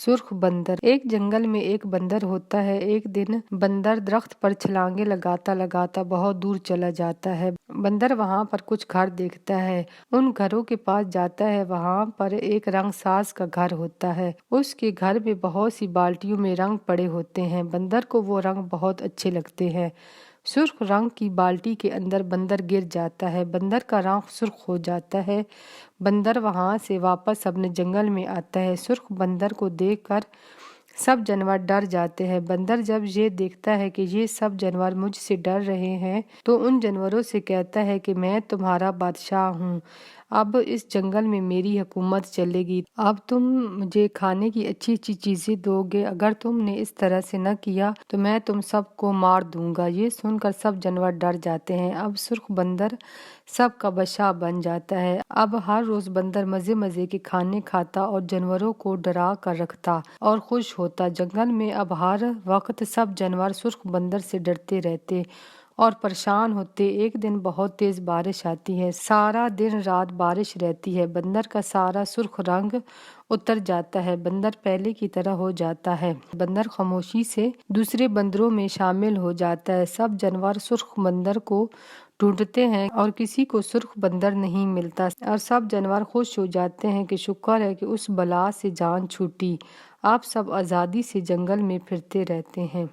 सुर्ख बंदर। एक जंगल में एक बंदर होता है। एक दिन बंदर दरख्त पर छलांगे लगाता लगाता बहुत दूर चला जाता है। बंदर वहाँ पर कुछ घर देखता है। उन घरों के पास जाता है। वहाँ पर एक रंगसाज का घर होता है। उसके घर में बहुत सी बाल्टियों में रंग पड़े होते हैं। बंदर को वो रंग बहुत अच्छे लगते हैं। सुर्ख रंग की बाल्टी के अंदर बंदर गिर जाता है। बंदर का रंग सुर्ख हो जाता है। बंदर वहां से वापस अपने जंगल में आता है। सुर्ख बंदर को देखकर सब जानवर डर जाते हैं। बंदर जब ये देखता है कि ये सब जानवर मुझसे डर रहे हैं तो उन जानवरों से कहता है कि मैं तुम्हारा बादशाह हूँ। अब इस जंगल में मेरी हुकूमत चलेगी। अब तुम मुझे खाने की अच्छी अच्छी चीजें दोगे। अगर तुमने इस तरह से न किया तो मैं तुम सबको मार दूंगा। ये सुनकर सब जानवर डर जाते हैं। अब सुर्ख बंदर सबका बादशाह बन जाता है। अब हर रोज बंदर मजे मजे के खाने खाता और जानवरों को डरा कर रखता और खुश होता। जंगल में अब हर वक्त सब जानवर सुर्ख बंदर से डरते रहते और परेशान होते। एक दिन बहुत तेज बारिश आती है। सारा दिन रात बारिश रहती है। बंदर का सारा सुर्ख रंग उतर जाता है। बंदर पहले की तरह हो जाता है। बंदर खामोशी से दूसरे बंदरों में शामिल हो जाता है। सब जानवर सुर्ख बंदर को ढूंढते हैं और किसी को सुर्ख बंदर नहीं मिलता और सब जानवर खुश हो जाते हैं कि शुक्र है कि उस बला से जान छूटी। आप सब आज़ादी से जंगल में फिरते रहते हैं।